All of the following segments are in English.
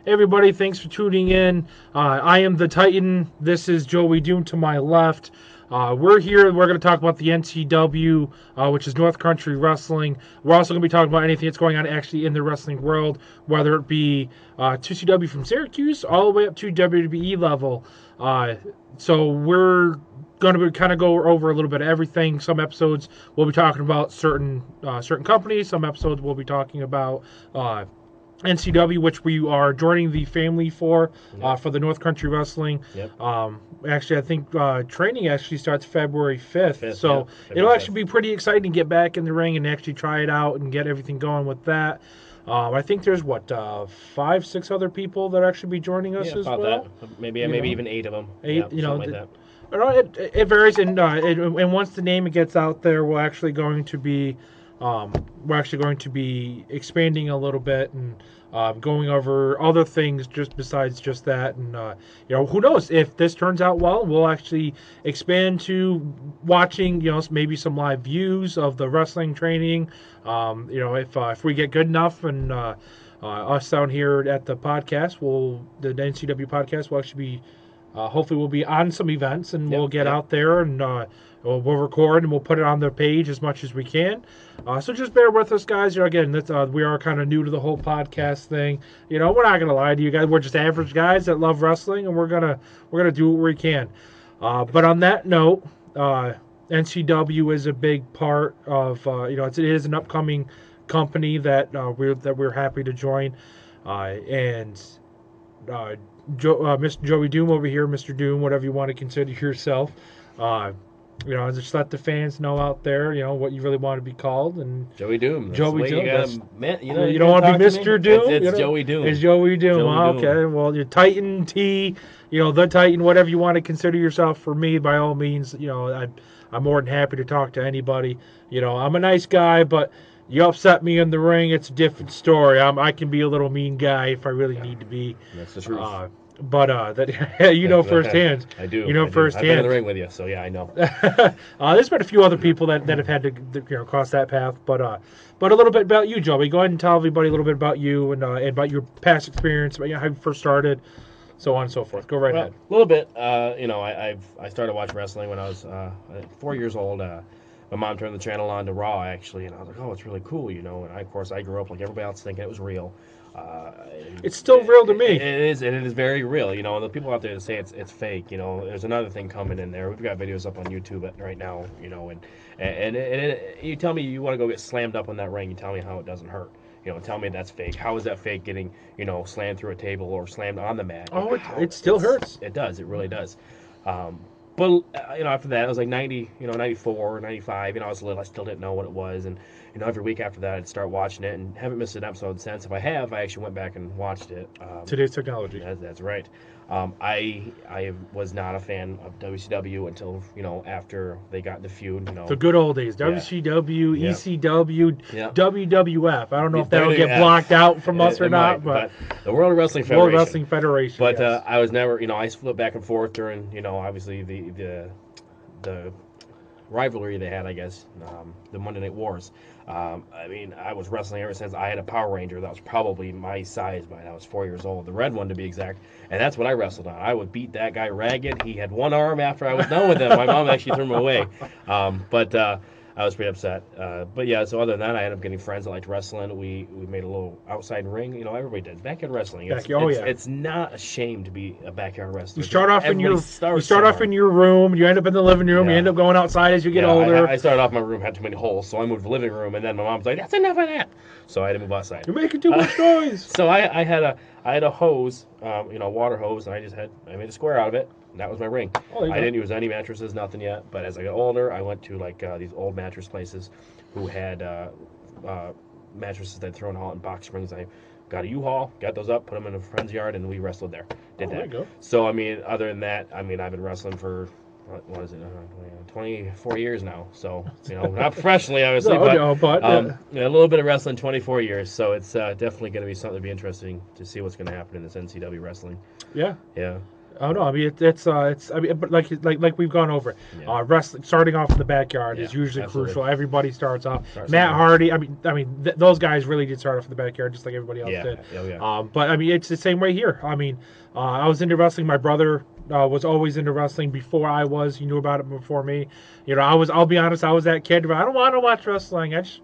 Hey everybody, thanks for tuning in. I am the Titan. This is Joey Doom to my left. We're here. We're going to talk about the NCW, which is North Country Wrestling. We're also going to be talking about anything that's going on actually in the wrestling world, whether it be 2CW from Syracuse all the way up to WWE level. So we're going to kind of go over a little bit of everything. Some episodes we'll be talking about certain companies. Some episodes we'll be talking about NCW, which we are joining the family for the North Country Wrestling. Yep. Actually, I think training actually starts February 5th. So February it'll 5th. actually be pretty exciting to get back in the ring and actually try it out and get everything going with that. I think there's 5, 6 other people that actually be joining us as about well. that. Maybe even 8 of them. 8, like that. It varies, and once the name gets out there, we're actually going to be expanding a little bit and going over other things just besides just that. And who knows, if this turns out well, we'll actually expand to watching maybe some live views of the wrestling training. If we get good enough, and us down here at the podcast, the NCW podcast will actually be. Hopefully we'll be on some events, and we'll get out there, and we'll record, and we'll put it on the page as much as we can. So just bear with us, guys. Again, we are kind of new to the whole podcast thing. We're not gonna lie to you guys. We're just average guys that love wrestling, and we're gonna do what we can. But on that note, NCW is a big part of. It is an upcoming company that we're happy to join, and. Mr. Joey Doom over here, Mr. Doom, whatever you want to consider yourself. Just let the fans know out there, what you really want to be called. And Joey Doom. Joey Doom. You don't want to be Mr. Doom. It's Joey Doom. It's Joey Doom. Okay. Well, you're Titan T. The Titan, whatever you want to consider yourself. For me, by all means, I'm more than happy to talk to anybody. I'm a nice guy, but. You upset me in the ring, it's a different story. I can be a little mean guy if I really need to be. That's the truth. Firsthand. I do. Firsthand. I've been in the ring with you, so yeah, I know. There's been a few other people that have had to cross that path, but a little bit about you, Joey. Go ahead and tell everybody a little bit about you and about your past experience, about how you first started, so on and so forth. Go right ahead. A little bit. I started watching wrestling when I was 4 years old. My mom turned the channel on to Raw, actually, and I was like, oh, it's really cool, And of course, I grew up like everybody else thinking it was real. It's still real to me. It is very real, And the people out there that say it's fake, There's another thing coming in there. We've got videos up on YouTube right now, And you tell me you want to go get slammed up on that ring. You tell me how it doesn't hurt. Tell me that's fake. How is that fake getting, slammed through a table or slammed on the mat? Oh, it still hurts. It does. It really does. But, after that, it was like 90, 94, 95, I was little, I still didn't know what it was, and, every week after that, I'd start watching it, and haven't missed an episode since. If I have, I actually went back and watched it. Today's technology. That's right. I was not a fan of WCW until, after they got the feud, The good old days. WCW, ECW, WWF. I don't know if that will get blocked out from us or not, but the World Wrestling Federation. But yes. I was never, I flipped back and forth during, obviously the rivalry they had, I guess, the Monday Night Wars. I was wrestling ever since I had a Power Ranger that was probably my size by I was 4 years old, the red one to be exact, and that's what I wrestled on. I would beat that guy ragged. He had one arm after I was done with him. My mom actually threw him away, but I was pretty upset. But yeah, so other than that, I ended up getting friends that liked wrestling. We made a little outside ring. Everybody does. Backyard wrestling. It's not a shame to be a backyard wrestler. You start off in your room. You end up in the living room. You end up going outside as you get older. I started off my room had too many holes, so I moved to the living room, and then my mom's like, "That's enough of that." So I had to move outside. You're making too much noise. So I had a hose, water hose, and I made a square out of it. And that was my ring. I didn't use any mattresses, nothing yet. But as I got older, I went to these old mattress places who had mattresses that thrown out in box springs. I got a U-Haul, got those up, put them in a friend's yard, and we wrestled there. Did that. There you go. So other than that, I've been wrestling for what is it? 24 years now. So not professionally, obviously, but a little bit of wrestling, 24 years. So it's definitely going to be something to be interesting to see what's going to happen in this NCW wrestling. Yeah. Yeah. Oh no, I mean it's I mean, but like we've gone over, Yeah. wrestling starting off in the backyard Yeah, is usually absolutely. crucial. Everybody starts off. Start Matt somewhere. Hardy, those guys really did start off in the backyard just like everybody else Yeah. did. Oh, yeah. But I mean it's the same way here. I mean, I was into wrestling. My brother was always into wrestling before I was. He knew about it before me. You know, I'll be honest. I was that kid. But I don't want to watch wrestling. I just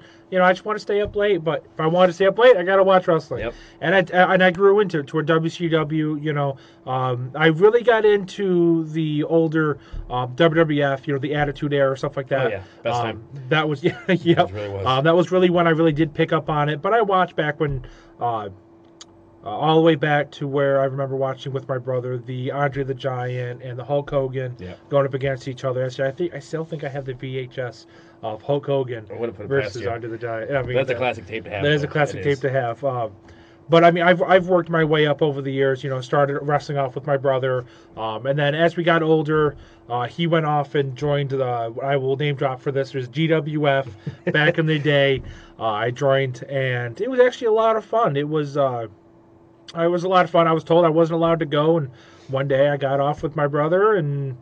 want to stay up late. But if I want to stay up late, I gotta watch wrestling. Yep. And I grew into it toward WCW. You know, I really got into the older WWF. You know, the Attitude Era, stuff like that. Oh, yeah. Best time. That was yeah. That really was. That was really when I really did pick up on it. But I watched back when. All the way back to where I remember watching with my brother the Andre the Giant and the Hulk Hogan going up against each other. I still think I have the VHS of Hulk Hogan versus Andre the Giant. I mean, that's a classic tape to have. That is a classic tape to have. But I mean, I've worked my way up over the years. You know, started wrestling off with my brother, and then as we got older, he went off and joined the. I will name drop for this. There's GWF back in the day. I joined, and it was actually a lot of fun. It was a lot of fun. I was told I wasn't allowed to go, and one day I got off with my brother, and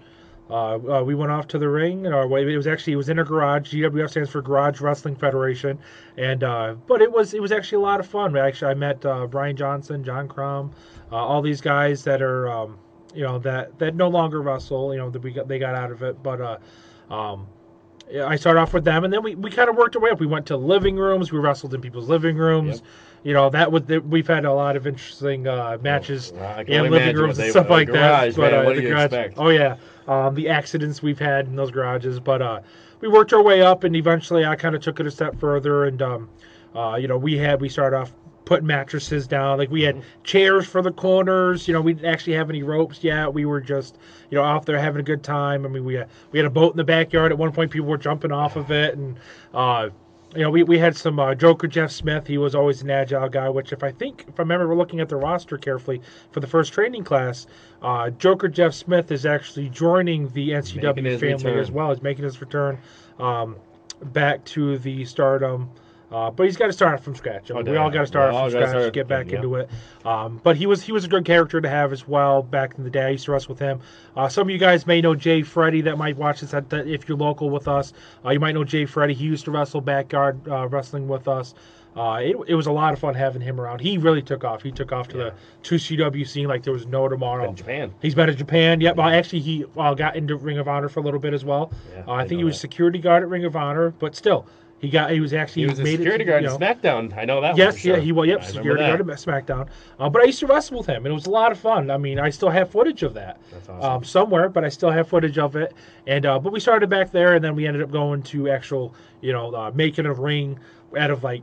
we went off to the ring. It was in a garage. GWF stands for Garage Wrestling Federation, and but it was actually a lot of fun. I met Brian Johnson, John Crum, all these guys that are that no longer wrestle. You know, they got out of it, but. I started off with them, and then we kind of worked our way up. We went to living rooms. We wrestled in people's living rooms. Yep. You know, we've had a lot of interesting matches in living rooms and stuff like garage, that. Man, what do you expect? Oh yeah, the accidents we've had in those garages. But we worked our way up, and eventually I kind of took it a step further. And we started off putting mattresses down. Like we had chairs for the corners. You know, we didn't actually have any ropes yet. We were just out there having a good time. I mean, we had a boat in the backyard. At one point, people were jumping off of it, and we had some Joker Jeff Smith. He was always an agile guy, which if I remember, we're looking at the roster carefully for the first training class. Joker Jeff Smith is actually joining the NCW family as well. He's making his return back to the Stardom. But he's got to start from scratch. We all got to start from scratch to get back into it. But he was a good character to have as well back in the day. I used to wrestle with him. Some of you guys may know Jay Freddy that might watch this if you're local with us. You might know Jay Freddy. He used to wrestle backyard wrestling with us. It was a lot of fun having him around. He really took off. He took off to the 2CW scene like there was no tomorrow. In Japan. He's been in Japan. Yep. Well, actually, he got into Ring of Honor for a little bit as well. Yeah, I think he was security guard at Ring of Honor, but still. He was a security guard at SmackDown. I know that. Yes, one for sure. he was. Yep, security guard at SmackDown. But I used to wrestle with him, and it was a lot of fun. I mean, I still have footage of that. That's awesome. Somewhere, but I still have footage of it. And but we started back there, and then we ended up going to actual, making a ring out of like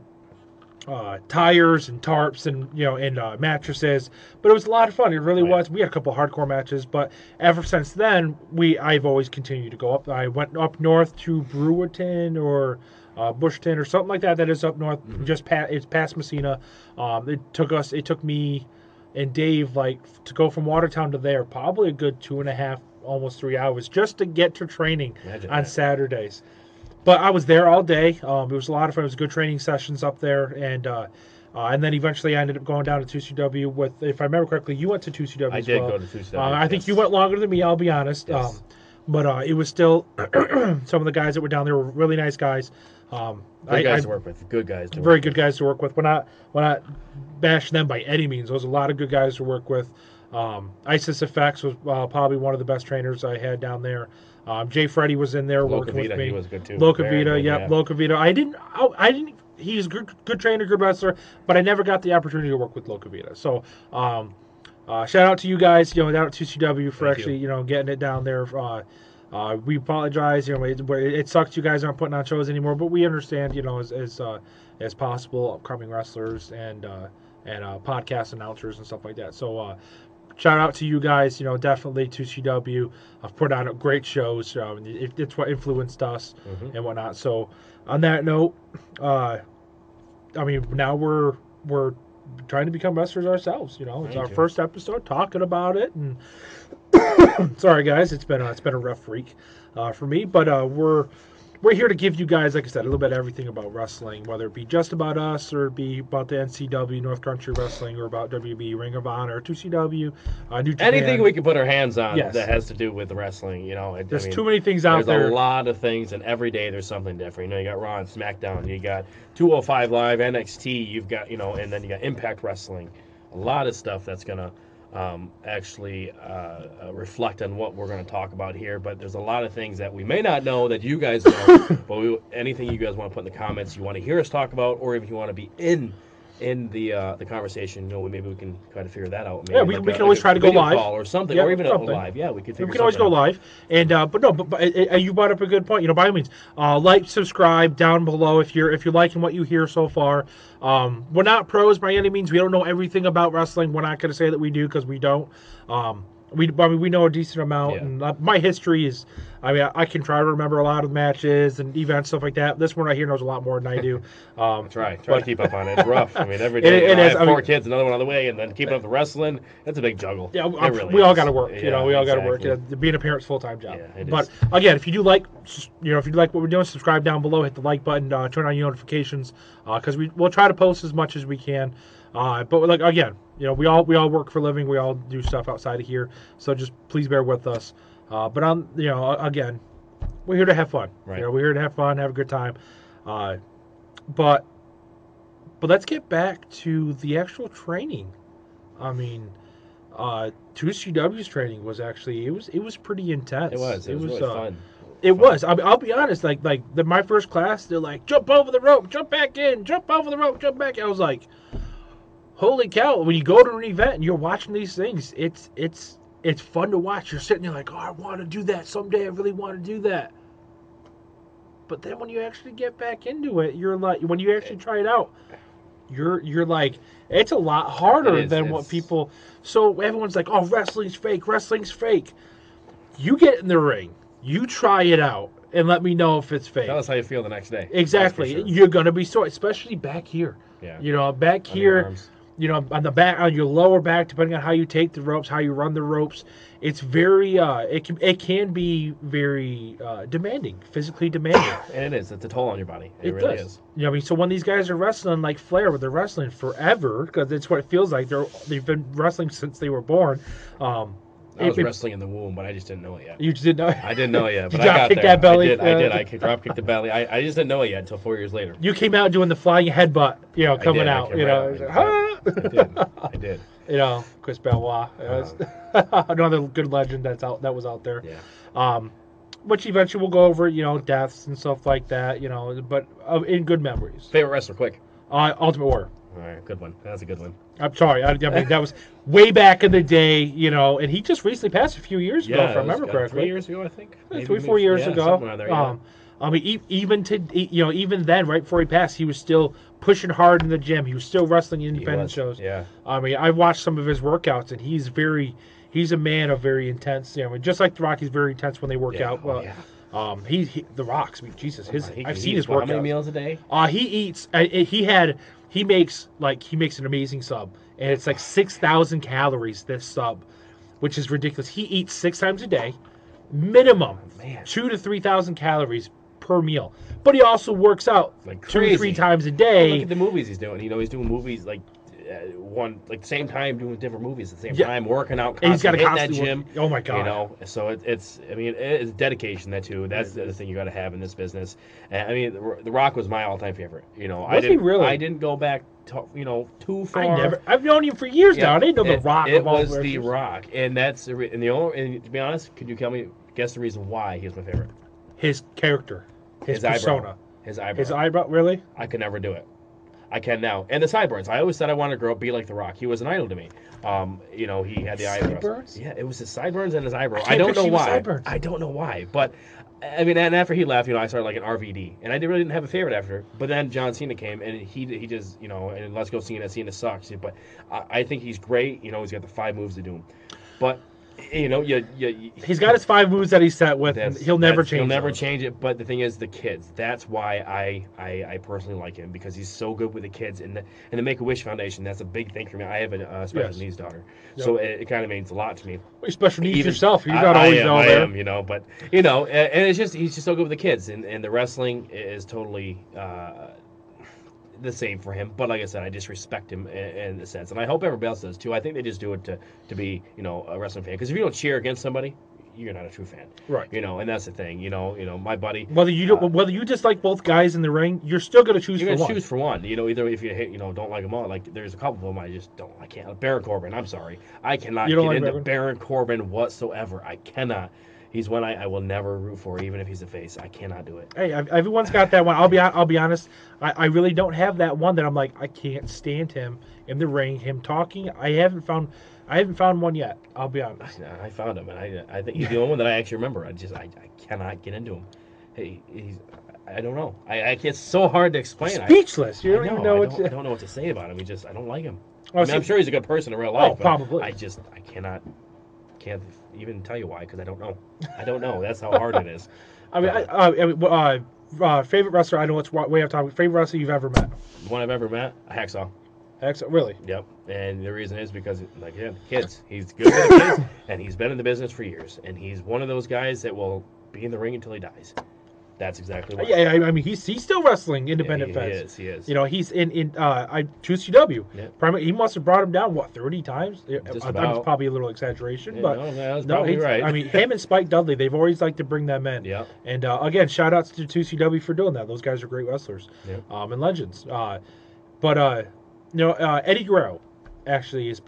tires and tarps and and mattresses. But it was a lot of fun. It really was. We had a couple of hardcore matches, but ever since then, I've always continued to go up. I went up north to Brewerton or Bushton or something like that. That is up north. It's past Messina. It took me and Dave to go from Watertown to there probably a good 2.5, almost 3 hours just to get to training on Saturdays. But I was there all day. It was a lot of fun. It was good training sessions up there, and then eventually I ended up going down to 2CW with, if I remember correctly, you went to 2CW I as well. did go to 2CW. I think you went longer than me. I'll be honest. Yes. But it was still some of the guys that were down there were really nice guys. Good guys to work with. Very good guys to work with. We're not bashing them by any means. There was a lot of good guys to work with. Isis Effects was probably one of the best trainers I had down there. Jay Freddy was in there working with me. He was good too. Locavita, yep, Locavita. I didn't. He's a good trainer, good wrestler, but I never got the opportunity to work with Locavita. So, shout out to you guys, down at 2CW for getting it down there. We apologize. It sucks you guys aren't putting on shows anymore, but we understand. As possible, upcoming wrestlers and podcast announcers and stuff like that. So, shout out to you guys. Definitely 2CW. I've put on great shows. It's what influenced us and whatnot. So, on that note, now we're trying to become wrestlers ourselves. It's our first episode talking about it, and sorry guys, it's been a rough week for me, but we're we're here to give you guys, like I said, a little bit of everything about wrestling, whether it be just about us or it be about the NCW, North Country Wrestling, or about WB, Ring of Honor, 2CW, New Japan. Anything we can put our hands on Yes. that has to do with wrestling, There's too many things out there. There's a lot of things, and every day there's something different. You got Raw and SmackDown, you got 205 Live, NXT, you've got, and then you got Impact Wrestling. A lot of stuff that's going to actually reflect on what we're going to talk about here. But there's a lot of things that we may not know that you guys know. But anything you guys want to put in the comments, you want to hear us talk about, or if you want to be in the conversation, maybe we can try to figure that out. Maybe we can always try to go live or something, yeah, or even something. live. Yeah, we could. We can always go live, and but you brought up a good point. By all means, like, subscribe down below if you're liking what you hear so far. We're not pros by any means. We don't know everything about wrestling. We're not going to say that we do because we don't. We know a decent amount, and my history is. I can try to remember a lot of matches and events, stuff like that. This one right here knows a lot more than I do. Try to keep up on it. It's rough. Every day I have 4 kids, another one on the way, and then keeping up the wrestling. That's a big juggle. Yeah, really we all got to work. Yeah, we all got to exactly. work. Being a parent's a full-time job. Yeah, it but is. Again, if you do like, if you like what we're doing, subscribe down below, hit the like button, turn on your notifications, because we'll try to post as much as we can. But again, we all work for a living. We all do stuff outside of here, so just please bear with us. But again, we're here to have fun. Right. We're here to have fun, have a good time. But let's get back to the actual training. 2CW's training was actually it was pretty intense. It was really fun. It was. I'll be honest. My first class, they're like, jump over the rope, jump back in, jump over the rope, jump back in. I was like, holy cow! When you go to an event and you're watching these things, it's fun to watch. You're sitting there like, oh, I want to do that someday. I really want to do that. But then when you actually get back into it, you're like, when you actually try it out, you're like, it's a lot harder than what people. So everyone's like, oh, wrestling's fake. Wrestling's fake. You get in the ring, you try it out, and let me know if it's fake. Tell us how you feel the next day. Exactly. Sure. You're gonna be sore, especially back here. Yeah. Back here. On the back, on your lower back, depending on how you take the ropes, how you run the ropes, it's very, it can be very demanding, physically demanding. And it is. It's a toll on your body. It really is. So when these guys are wrestling like Flair, where they're wrestling forever, because it's what it feels like. They've been wrestling since they were born. I was wrestling in the womb, but I just didn't know it yet. You just didn't know it? I didn't know it yet, but I got there. That belly? I did. I drop kicked the belly. I just didn't know it yet until 4 years later. You came out doing the flying headbutt, coming out. I did. Chris Benoit. Another good legend that was out there. Yeah. Which eventually we'll go over, deaths and stuff like that, but in good memories. Favorite wrestler, quick. Ultimate Warrior. All right, good one. That's a good one. I'm sorry. That was way back in the day, and he just recently passed a few years ago, if I remember correctly. 3 years ago, I think. Maybe 4 years ago. There, even then, right before he passed, he was still pushing hard in the gym. He was still wrestling independent shows. Yeah. I watched some of his workouts, and he's a man of very intense. Just like The Rock, he's very intense when they work out. Well, The Rock's. Jesus, I've seen his workouts. How many meals a day? He eats. He makes an amazing sub, and it's like 6,000 calories. This sub, which is ridiculous. He eats 6 times a day, minimum 2,000 to 3,000 calories per meal. But he also works out like 2 to 3 times a day. Look at the movies he's doing. He's doing movies like the same time, doing different movies at the same time, working out, and he's got to hitting that gym. Oh my god! So it's dedication. That too. That's the thing you got to have in this business. And The Rock was my all-time favorite. Was he really? I didn't go back too far. I've known him for years now. I didn't know The Rock. It was The Rock, and that's to be honest, could you guess the reason why he was my favorite? His character, his persona, his eyebrow. His eyebrow, really? I could never do it. I can now. And the sideburns. I always said I wanted to grow up, be like The Rock. He was an idol to me. He had the eyebrows. Sideburns? Yeah, it was his sideburns and his eyebrow. I don't know why. I don't know why. But, and after he left, I started like an RVD. And I really didn't have a favorite after. But then John Cena came, and he just, and let's go Cena. Cena sucks. But I think he's great. He's got the 5 moves to do him. But He's got his 5 moves that he's set with, and he'll never change. He'll never those. change it. But the thing is, the kids. That's why I personally like him, because he's so good with the kids. And the Make-A-Wish Foundation. That's a big thing for me. I have a special needs daughter, so it kind of means a lot to me. Well, special needs yourself. You're not always there. I am, but and it's just he's just so good with the kids, and the wrestling is totally. The same for him, but like I said, I just respect him in a sense, and I hope everybody else does too. I think they just do it to be, a wrestling fan. Because if you don't cheer against somebody, you're not a true fan, right? And that's the thing. My buddy. Whether you dislike both guys in the ring, you're still gonna choose. You're gonna choose for one. Either if you hate, don't like them all. Like there's a couple of them I just don't. I can't. Baron Corbin. I'm sorry, I cannot get into Baron Corbin whatsoever. I cannot. He's one I will never root for, even if he's a face. I cannot do it. Hey, everyone's got that one. I'll be honest. I really don't have that one that I'm like, I can't stand him in the ring, him talking. I haven't found one yet. I'll be honest. I found him, and I think he's the only one that I actually remember. I cannot get into him. Hey, I don't know. It's so hard to explain. Speechless. You don't even know I don't know what to say about him. I don't like him. I'm sure he's a good person in real life. Oh, probably. I can't even tell you why, because I don't know. I don't know. That's how hard it is. Favorite wrestler? I know it's way off topic. Favorite wrestler you've ever met? The one I've ever met, Hacksaw. Hacksaw, really? Yep. And the reason is because, kids. He's good with the kids, and he's been in the business for years. And he's one of those guys that will be in the ring until he dies. That's exactly right. Yeah, I mean, he's still wrestling independent feds. He is. He's in 2CW. Yeah. He must have brought him down 30 times. It's probably a little exaggeration, but that's probably right. I mean, him and Spike Dudley, they've always liked to bring them in. Yeah. And again, shout outs to 2CW for doing that. Those guys are great wrestlers. Yeah. And legends. Eddie Guerrero actually is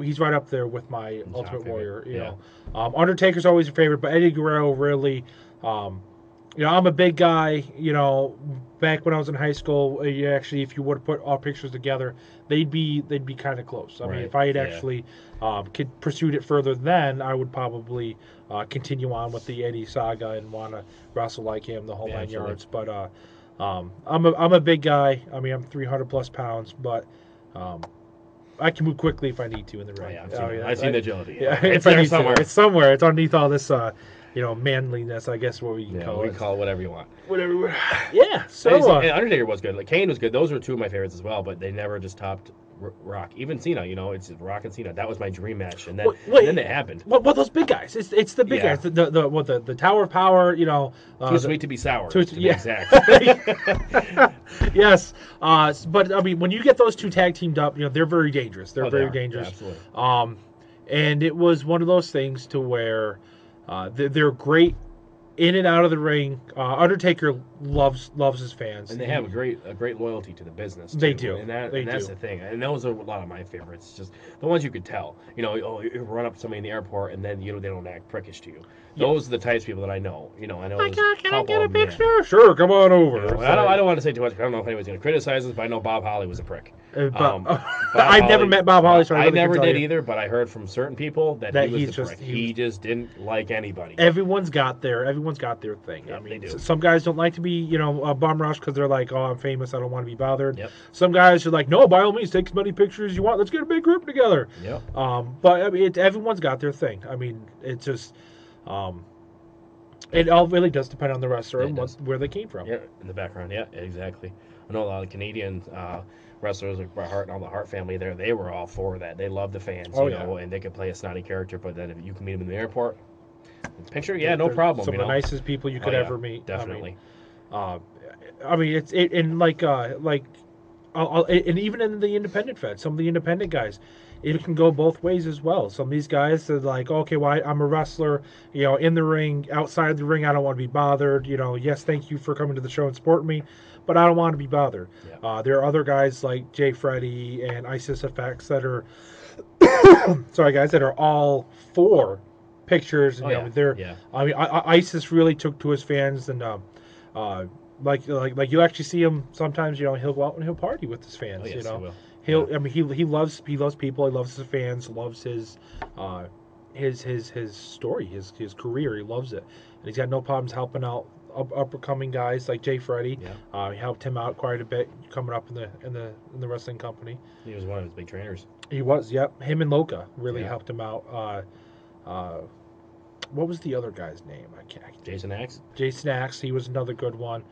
he's right up there with my Ultimate Warrior. You know, Undertaker's always a favorite, but Eddie Guerrero really. I'm a big guy. Back when I was in high school, if you would have put all pictures together, they'd be kind of close. I mean, if I had actually could pursued it further, then I would probably continue on with the Eddie saga and want to wrestle like him, the whole 9 yards. But I'm a big guy. I mean, I'm 300 plus pounds, but I can move quickly if I need to in the ring. I've seen the agility. Yeah, it's there somewhere. It's somewhere. It's underneath all this. Manliness, I guess what we can call it. We can call it whatever you want. Whatever. Yeah. So and Undertaker was good. Like Kane was good. Those were two of my favorites as well. But they never just topped Rock. Even Cena. It's Rock and Cena. That was my dream match. And then then it happened. Well, those big guys. It's the big guys. The Tower of Power. Too sweet to be sour. To be exact. Yes. But I mean, when you get those two tag teamed up, they're very dangerous. They're very dangerous. Yeah, absolutely. And it was one of those things to where. They're great in and out of the ring. Undertaker loves his fans, and they have a great loyalty to the business. They do, and that's the thing. And those are a lot of my favorites. Just the ones you could tell. You run up to somebody in the airport, and then they don't act prickish to you. Those are the types of people that I know. I know. Can I get a picture? Sure, come on over. I don't want to say too much. I don't know if anyone's going to criticize us, but I know Bob Holly was a prick. I've never met Bob Holly, so I never did either. But I heard from cerern people that he was a prick. He just didn't like anybody. Everyone's got their thing. Yeah, I mean, they do. Some guys don't like to be a bum rush because they're like, oh, I'm famous, I don't want to be bothered. Yep. Some guys are like, no, by all means, take as many pictures as you want. Let's get a big group together. Yep. But I mean, everyone's got their thing. I mean, it's just. It all really does depend on the wrestler and where they came from. Yeah, in the background. Yeah, exactly. I know a lot of Canadian wrestlers like Bret Hart and all the Hart family there. They were all for that. They love the fans, and they could play a snotty character. But then if you can meet them in the airport, picture, no problem. Some of the nicest people you could ever meet. Definitely. I mean, and even in the independent fed, some of the independent guys. It can go both ways as well. Some of these guys are like, okay, well, I'm a wrestler, in the ring, outside the ring, I don't want to be bothered. Yes, thank you for coming to the show and supporting me, but I don't want to be bothered. Yeah. There are other guys like Jay Freddy and ISIS Effects that are, that are all for pictures. And, I mean, ISIS really took to his fans, and like you actually see him sometimes. He'll go out and he'll party with his fans. He will. He loves people. He loves his fans. Loves his story, his career. He loves it, and he's got no problems helping out up and coming guys like Jay Freddy. Yeah. He helped him out quite a bit coming up in the wrestling company. He was one of his big trainers. He was. Yep. Him and Loca really helped him out. what was the other guy's name? I can't. Jason Axe. Jason Axe. He was another good one.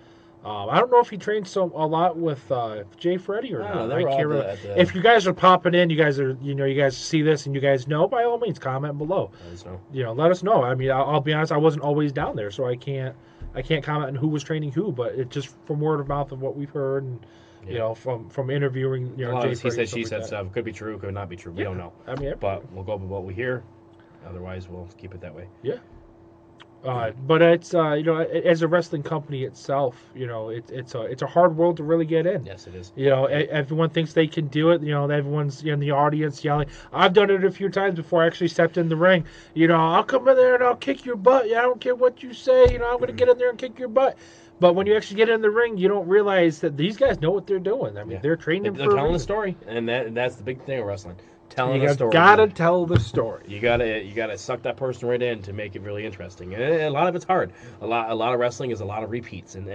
I don't know if he trained a lot with Jay Freddy or I don't not. know. They I were can't all remember. at the. If you guys are popping in, you guys see this and you guys know, by all means, comment below. Let us know. Let us know. I mean, I'll be honest, I wasn't always down there, so I can't comment on who was training who, but it just from word of mouth of what we've heard and from interviewing a lot Jay of he Freddy said, she said that. stuff. Could be true, could not be true. We don't know. I mean, but we'll go with what we hear. Otherwise, we'll keep it that way. Yeah. But it's as a wrestling company itself, it's a hard world to really get in. Yes, it is. Everyone thinks they can do it. Everyone's in the audience yelling. I've done it a few times before I actually stepped in the ring. I'll come in there and I'll kick your butt. I don't care what you say. I'm going to get in there and kick your butt. But when you actually get in the ring, you don't realize that these guys know what they're doing. I mean, they're training. They're telling the story, and that's the big thing of wrestling. Telling the story. You gotta tell the story. You gotta suck that person right in to make it really interesting. And a lot of it's hard. A lot of wrestling is a lot of repeats, and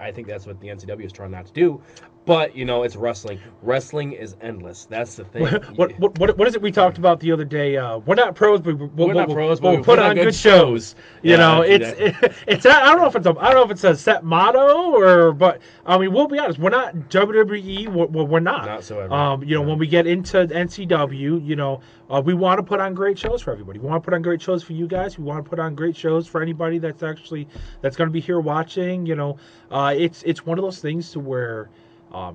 I think that's what the NCW is trying not to do. But it's wrestling. Wrestling is endless. That's the thing. What is it we talked about the other day? We're not pros, but we'll put on good shows. It's I don't know if it's a set motto but I mean we'll be honest. We're not WWE. We're not. Not so ever. When we get into NCW, we want to put on great shows for everybody. We want to put on great shows for you guys. We want to put on great shows for anybody that's going to be here watching. It's one of those things to where.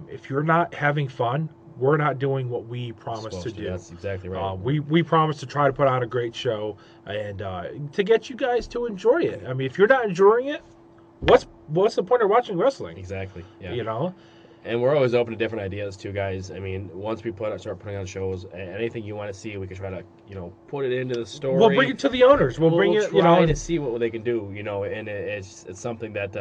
If you're not having fun, we're not doing what we promised to do. That's exactly right. We promised to try to put on a great show and to get you guys to enjoy it. I mean, if you're not enjoying it, what's the point of watching wrestling? Exactly. Yeah. And we're always open to different ideas too, guys. I mean, once we start putting on shows, anything you want to see, we can try to, put it into the story. We'll bring it to the owners. We'll bring it, try to see what they can do, and it's something that,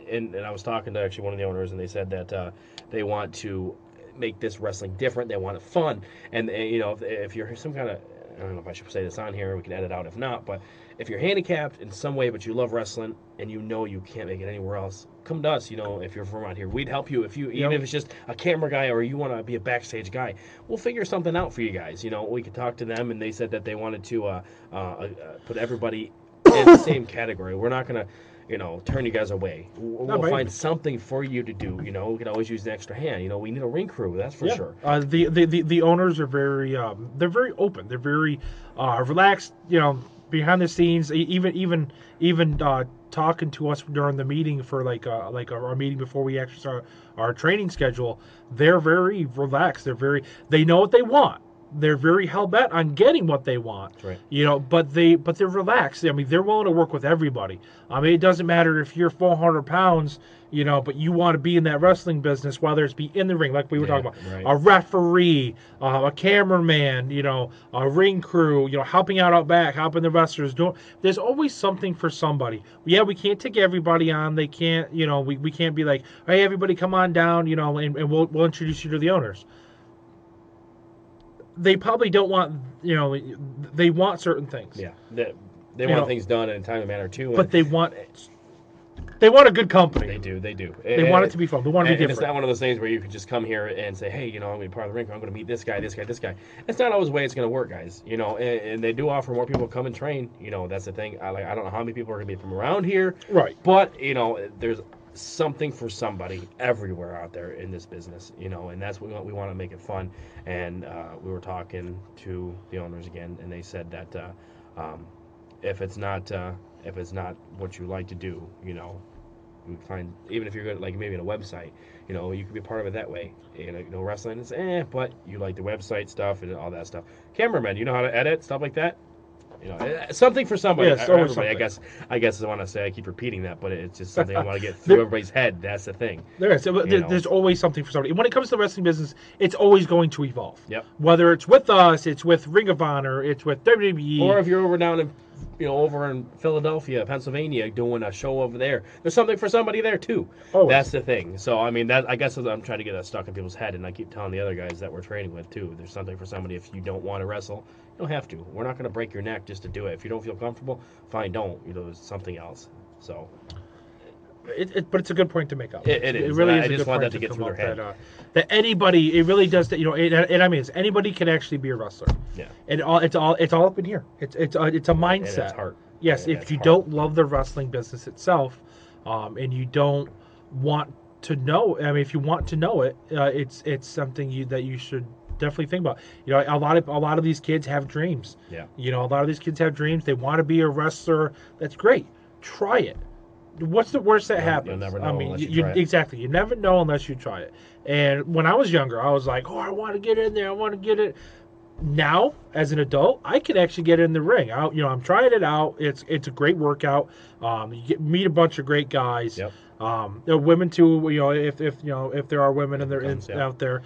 and I was talking to actually one of the owners, and they said that they want to make this wrestling different. They want it fun, and if you're some kind of, I don't know if I should say this on here, we can edit out if not, but if you're handicapped in some way, but you love wrestling and you can't make it anywhere else, come to us. If you're from around here, we'd help you. Even if it's just a camera guy or you want to be a backstage guy, we'll figure something out for you guys. We could talk to them, and they said that they wanted to put everybody in the same category. We're not gonna, turn you guys away. We'll find something for you to do. We can always use an extra hand. We need a ring crew. That's for sure. The owners are very they're very open. They're very relaxed. Behind the scenes, even talking to us during the meeting for like our meeting before we actually start our training schedule. They're very relaxed. They know what they want. They're very hell bent on getting what they want. That's right. But they're relaxed. I mean, they're willing to work with everybody. I mean, it doesn't matter if you're 400 pounds, but you want to be in that wrestling business, whether it's be in the ring, like we were talking about, right. A referee, a cameraman, a ring crew, helping out back, helping the wrestlers. There's always something for somebody. Yeah, we can't take everybody on. They can't, we can't be like, hey, everybody come on down, and we'll introduce you to the owners. They probably don't want, they want certain things. Yeah, they want things done in a timely manner too. But they want a good company. They do. They want it to be fun. They want it to be different. It's not one of those things where you can just come here and say, hey, I'm going to be part of the ring. I'm going to meet this guy. It's not always the way it's going to work, guys. And they do offer more people to come and train. That's the thing. I don't know how many people are going to be from around here. Right. But, there's something for somebody everywhere out there in this business, and that's what we want to make it fun. And we were talking to the owners again, and they said that if it's not what you like to do, we find, even if you're good, like maybe in a website, you could be part of it that way. Wrestling is but you like the website stuff and all that stuff. Cameraman, you know how to edit stuff like that. Something for somebody. Yeah, everybody. I guess I want to say, I keep repeating that, but it's just something I want to get through everybody's head. That's the thing. There's always something for somebody. When it comes to the wrestling business, it's always going to evolve. Yep. Whether it's with us, it's with Ring of Honor, it's with WWE, or if you're over in Philadelphia, Pennsylvania, doing a show over there, there's something for somebody there too. Always. That's the thing. So I mean, I guess I'm trying to get that stuck in people's head, and I keep telling the other guys that we're training with too. There's something for somebody. If you don't want to wrestle, you don't have to. We're not going to break your neck just to do it. If you don't feel comfortable, fine, don't. There's something else. So But it's a good point to make up. It is. It really And is I a just good want point that to get come through their up head. that anybody, it really does that. And I mean, anybody can actually be a wrestler. Yeah. And it's all up in here. It's a mindset. And it's heart. Yes, Yeah, if it's you hard. don't love the wrestling business itself, and you don't want to know, I mean, if you want to know it, it's something that you should definitely think about. A lot of these kids have dreams. Yeah. A lot of these kids have dreams. They want to be a wrestler. That's great. Try it. What's the worst that happens? You'll never know I mean, unless you try it. exactly. You never know unless you try it. And when I was younger, I was like, "Oh, I want to get in there. I want to get it." Now, as an adult, I can actually get in the ring. I'm trying it out. It's a great workout. Meet a bunch of great guys. Yep. There are women too. If there are women out there,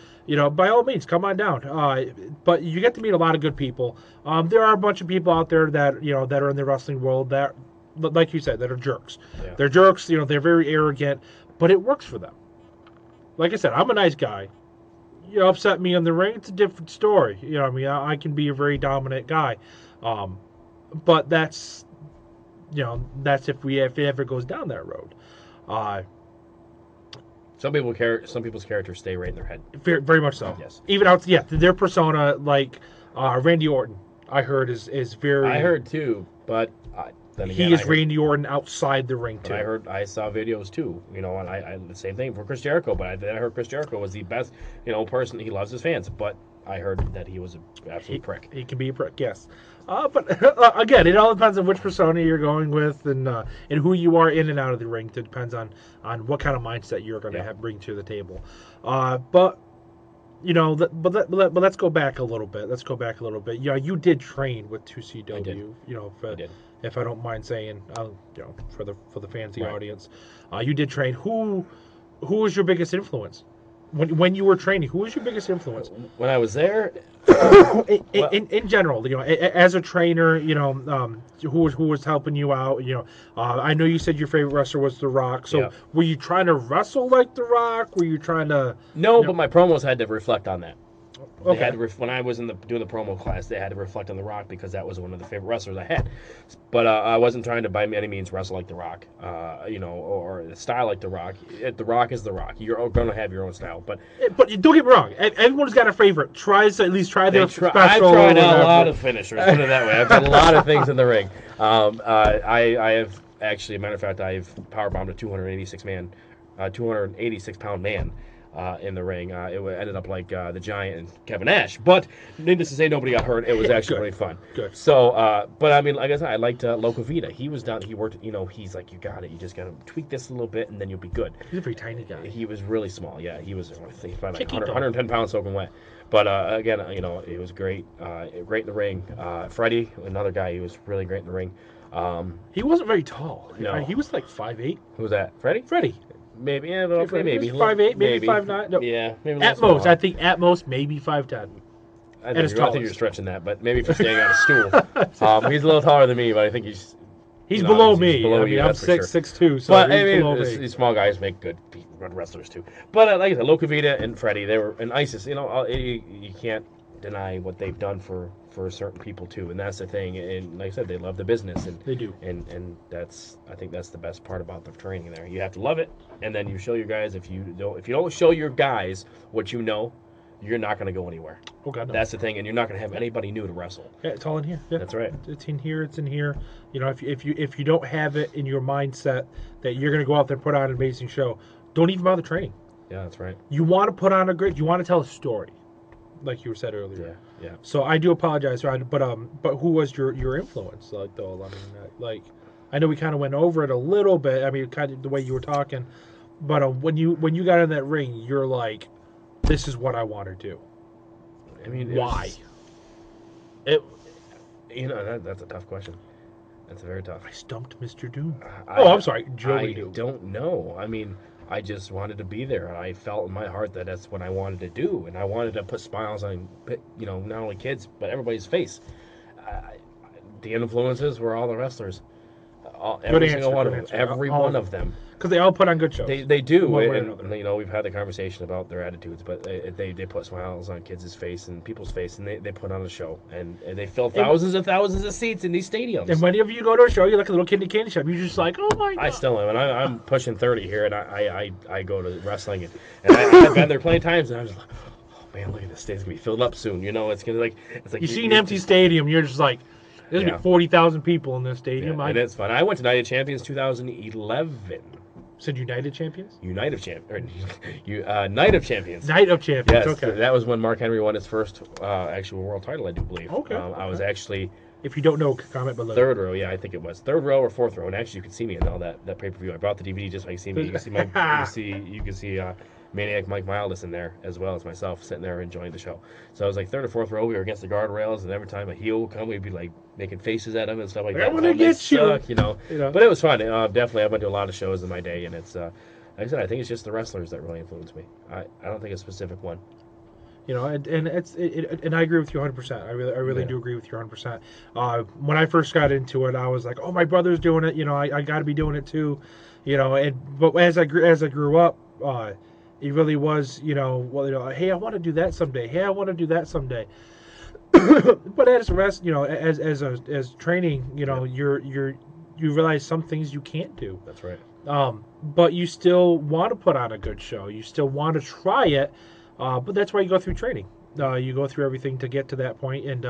by all means, come on down. But you get to meet a lot of good people. There are a bunch of people out there that that are in the wrestling world that, like you said, that are jerks. Yeah. They're jerks. They're very arrogant, but it works for them. Like I said, I'm a nice guy. You upset me in the ring, it's a different story. I mean, I can be a very dominant guy, but that's if it ever goes down that road. Some people's characters stay right in their head. Very, very much so. Yes. Even their persona, like Randy Orton, I heard is very. I heard too, but then again, he is Randy Orton outside the ring too. I saw videos too, and I the same thing for Chris Jericho. But I heard Chris Jericho was the best, person. He loves his fans, but I heard that he was an absolute prick. He can be a prick, yes. But again, it all depends on which persona you're going with and who you are in and out of the ring. It depends on what kind of mindset you're going to bring to the table. But let's go back a little bit. You did train with 2CW. I did. If I don't mind saying, for the fans, the audience, you did train. Who was your biggest influence when you were training? Who was your biggest influence? When I was there, in general, as a trainer, who was helping you out? I know you said your favorite wrestler was The Rock. So were you trying to wrestle like The Rock? Were you trying to? No, but my promos had to reflect on that. Okay. They had to when I was doing the promo class, they had to reflect on The Rock because that was one of the favorite wrestlers I had. But I wasn't trying to by any means wrestle like The Rock, or style like The Rock. The Rock is The Rock. You're going to have your own style, but don't get me wrong. Everyone's got a favorite. Tries to at least try their special. I've tried a lot of finishers. Put it that way. I've done a lot of things in the ring. I have actually, a matter of fact, I've powerbombed a 286-pound man. In the ring. It ended up like the Giant and Kevin Nash. But needless to say, nobody got hurt. It was actually really fun. Good. So, but I mean, like I said, I liked Loco Vita. He was down. He worked. He's like, you got it. You just got to tweak this a little bit, and then you'll be good. He's a very tiny guy. He was really small. Yeah, he was. I think about like 110 pounds soaking wet. But again, it was great. Great in the ring. Freddie, another guy, he was really great in the ring. He wasn't very tall. No. He was like 5'8". Who was that? Freddie. Maybe, yeah, no, maybe 5'8", maybe 5'9". No. Yeah, maybe at most. I think at most maybe 5'10". I think you're stretching that, but maybe if you're staying on a stool. He's a little taller than me, but I think he's below me. He's below you, I'm 6'2", so but he's below me. These small guys make good wrestlers too. But like I said, Loco Vita and Freddie, they were, and ISIS. You can't deny what they've done for certain people too, and that's the thing. And like I said, they love the business, and they do. And I think that's the best part about the training there. You have to love it, and then you show your guys. If you don't show your guys what you know, you're not going to go anywhere. Oh God, no. That's the thing, and you're not going to have anybody new to wrestle. Yeah, it's all in here. Yeah. That's right. It's in here. It's in here. If you don't have it in your mindset that you're going to go out there and put on an amazing show, don't even bother training. Yeah, that's right. You want to put on you want to tell a story, like you said earlier. Yeah. So I do apologize, but who was your influence? Like though, I mean, I know we kind of went over it a little bit. I mean, kind of the way you were talking, but when you got in that ring, you're like, this is what I want to do. I mean, why? That's a tough question. That's very tough. I stumped Mr. Doom. I'm sorry, Joey Doom. I don't know. I mean, I just wanted to be there, and I felt in my heart that that's what I wanted to do, and I wanted to put smiles on, not only kids but everybody's face. The influences were all the wrestlers, Every Good single answer, one good of them. answer. Every All one of of them. Because they all put on good shows. They do, One way or and another. you know we've had the conversation about their attitudes, but they put smiles on kids' face and people's face, and they put on a show, and they fill thousands and thousands of seats in these stadiums. And whenever you go to a show, you're like a little kid in a candy shop. You're just like, oh my god. I still am, and I'm pushing 30 here, and I go to wrestling, and I've been there plenty of times, and I'm just like, oh man, look at this stadium's gonna be filled up soon. You know, it's like You see an empty stadium, you're just like, there's gonna be 40,000 people in this stadium. Yeah, and it's fun. I went to Night of Champions 2011. Said United Champions? Night of Champions. Night of Champions. Night of Champions, Yes, okay. that was when Mark Henry won his first actual world title, I do believe. Okay, I was actually If you don't know, comment below. third row. Yeah, I think it was third row or fourth row. And actually, you could see me in all that pay-per-view. I brought the DVD just so you can see me. You can see Maniac Mike Mildus in there as well as myself sitting there enjoying the show. So I was like third or fourth row. We were against the guardrails, and every time a heel would come, we'd be like making faces at him and stuff like that. I want to get you. Suck, you know. But it was fun. Definitely, I've been to a lot of shows in my day, and it's like I said, I think it's just the wrestlers that really influenced me. I don't think a specific one. You know, and I agree with you 100%. I really do agree with you 100%. When I first got into it, I was like, oh, my brother's doing it. You know, I got to be doing it too. You know, but as I grew up, it really was, you know, well, you know, hey, I want to do that someday. Hey, I want to do that someday. But as the rest, you know, as training, you know, you realize some things you can't do. That's right. But you still want to put on a good show. You still want to try it. But that's why you go through training. You go through everything to get to that point. And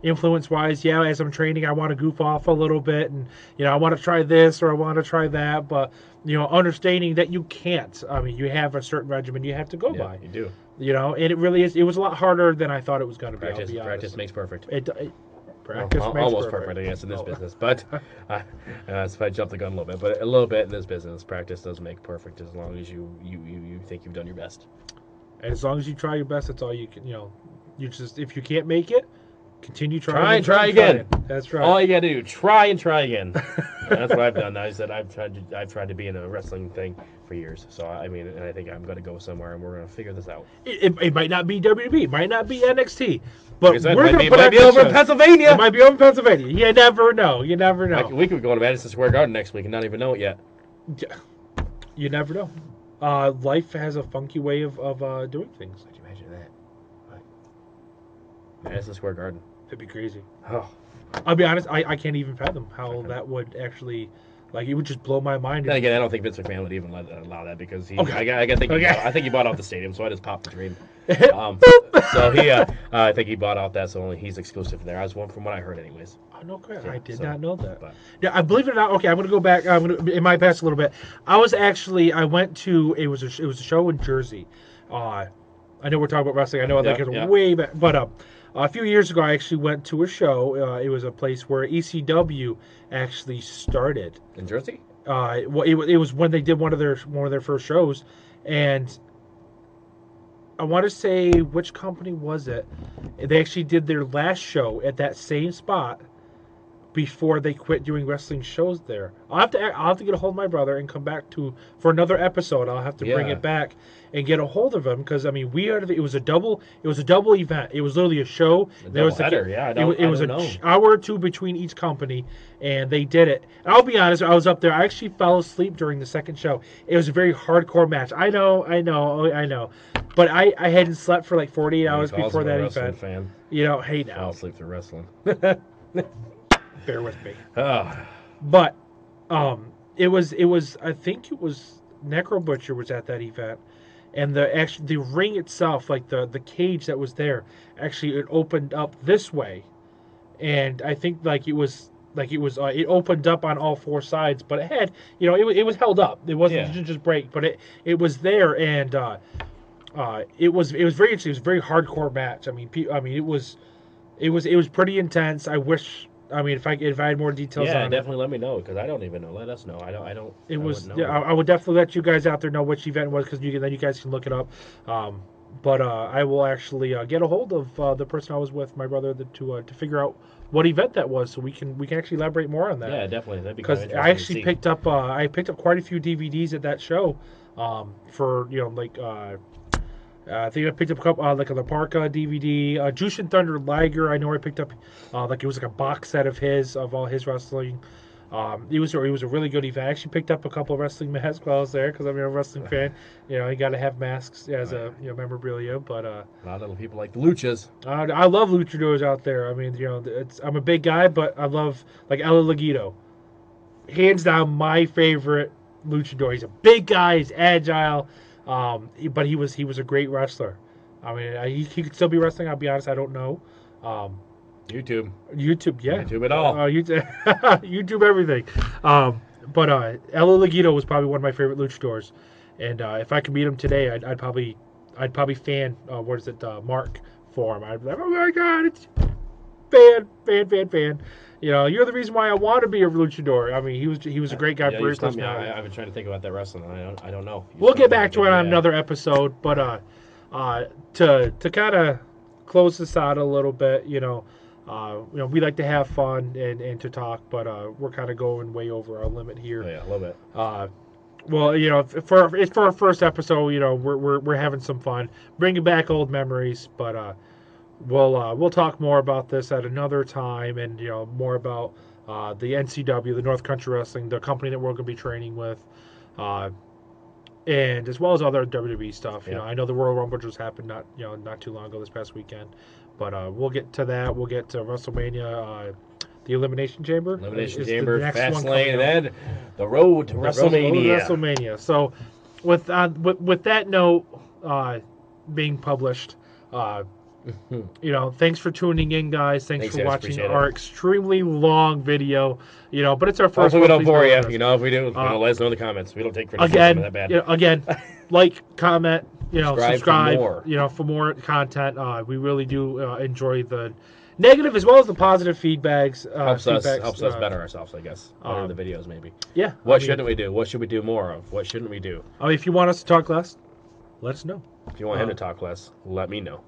influence-wise, yeah, as I'm training, I want to goof off a little bit. And, you know, I want to try this or I want to try that. But, you know, understanding that you can't. I mean, you have a certain regimen you have to go by. You do. You know, and it really is. It was a lot harder than I thought it was going to be. Practice makes perfect. Practice makes almost perfect, I guess, in this business. But if I jump the gun a little bit, but a little bit in this business, practice does make perfect as long as you think you've done your best. And as long as you try your best, that's all you can. You know, you just if you can't make it, continue Try trying. and try again. That's right. All you gotta do, try and try again. That's what I've done. I said I've tried to be in a wrestling thing for years. So I mean, and I think I'm gonna go somewhere, and we're gonna figure this out. It might not be WWE, it might not be NXT, but Like we're it gonna might be over in Pennsylvania. It might be over in Pennsylvania. You never know. You never know. We could be going to Madison Square Garden next week and not even know it yet. You never know. Life has a funky way of doing things. Could you imagine that? Madison Square Garden. It'd be crazy. Oh. I'll be honest. I can't even fathom how that would actually. Like, it would just blow my mind. Then again, I don't think Vince McMahon would even allow that because he. Okay. I think he bought out the stadium, so I just popped the dream. So I think he bought out that, so only he's exclusive there. From what I heard, anyways. Oh, no crap! Yeah, I did not know that. But. Yeah, I believe it or not. Okay, I'm gonna go back. In my past a little bit. I went to it was a show in Jersey. I know we're talking about wrestling. I know that goes way back, but a few years ago, I actually went to a show. It was a place where N.C.W. actually started In Jersey. Well, it was when they did one of their first shows, and I want to say which company was it? They actually did their last show at that same spot before they quit doing wrestling shows there. I'll have to get a hold of my brother and come back for another episode. I'll have to bring it back and get a hold of him because I mean it was a double event. It was literally a show. It was an hour or two between each company, and they did it. And I'll be honest, I was up there. I actually fell asleep during the second show. It was a very hardcore match. I know. But I hadn't slept for like 48 hours before that event. Fan. You know, hey now. I'll sleep through wrestling. Bear with me. Oh. But it was I think it was Necro Butcher was at that event, and the ring itself, like the cage that was there, actually it opened up this way, and I think it opened up on all four sides, but it had it was held up. It wasn't just break, but it was there, and it was very interesting. It was a very hardcore match. I mean it was pretty intense. I wish. I mean, if I had more details on it. Yeah, definitely let me know, because I don't even know. Let us know. I don't. It was, I would definitely let you guys out there know which event it was, because then you guys can look it up. But I will actually get a hold of the person I was with, my brother, to figure out what event that was, so we can actually elaborate more on that. Yeah, definitely. That'd be because I actually picked up quite a few DVDs at that show, for I think I picked up a couple, like a La Parka DVD, Jushin Thunder Liger. I know I picked up, it was like a box set of all his wrestling. He was a really good event. I actually picked up a couple of wrestling masks while I was there because I'm a wrestling fan. You got to have masks as a memorabilia. But a lot of people like the luchas. I love luchadors out there. I mean, I'm a big guy, but I love like El Ligito. Hands down, my favorite luchador. He's a big guy. He's agile, but he was a great wrestler. I mean, he could still be wrestling. I'll be honest, I don't know. YouTube, yeah. YouTube it all. YouTube everything. But El Ligito was probably one of my favorite luchadors, and if I could meet him today, I'd probably fan Mark for him. I'd be like, oh my god, it's fan. You're the reason why I want to be a luchador. I mean, he was a great guy. Great personality. I've been trying to think about that wrestling. I don't know. We'll get back to it on another episode, but to kind of close this out a little bit, we like to have fun and to talk, but we're kind of going way over our limit here. Oh, yeah, a little bit. Well, for our first episode, we're having some fun, bringing back old memories, but we'll talk more about this at another time, and more about the NCW, the North Country Wrestling, the company that we're going to be training with, and as well as other WWE stuff. Yeah. I know the Royal Rumble just happened not too long ago this past weekend, but we'll get to that. We'll get to WrestleMania, the Elimination Chamber. Fastlane, and then the road to WrestleMania. So, with that note being published, thanks for tuning in, guys. Thanks for watching our extremely long video. But it's our first. Hopefully we don't bore you. If we do, let us know in the comments. We don't take criticism that bad. Again, like, comment, subscribe. For for more content. We really do enjoy the negative as well as the positive feedbacks. Helps us better ourselves, I guess. Better the videos, maybe. Yeah. What shouldn't we do? What should we do more of? What shouldn't we do? If you want us to talk less, let us know. If you want him to talk less, let me know.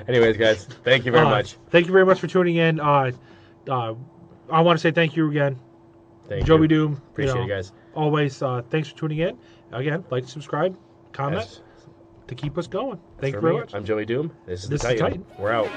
Anyways, guys, thank you very much. Thank you very much for tuning in. I want to say thank you again. Thank Joey you. Doom. Appreciate you guys. Always, thanks for tuning in. Again, like, subscribe, comment to keep us going. Thank you very much. I'm Joey Doom. This is the Titan. We're out.